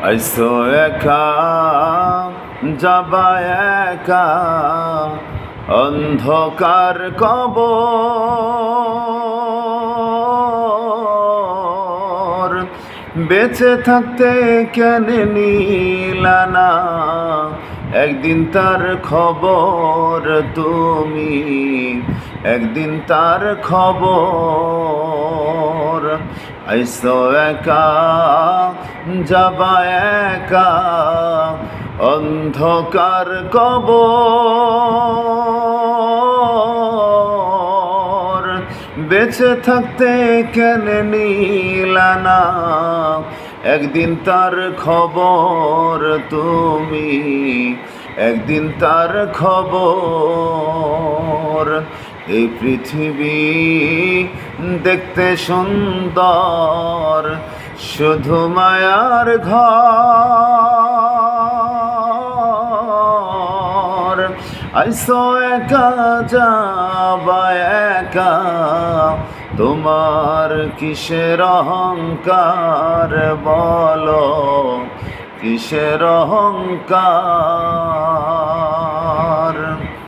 আইসো একা যাবা একা অন্ধকার কবর, বেঁচে থাকতে কেন নিলা না একদিন তার খবর তুমি, একদিন তার খবর। আইসো একা যাবা একা অন্ধকার কবর, বেঁচে থাকতে কেন নিলা না একদিন তার খবর তুমি, একদিন তার খবর। এই পৃথিবী দেখতে সুন্দর, শুধু মায়ার ঘর। আইসো একা যাবা একা, তোমার কিসের অহংকার বলো, কিসের অহংকার।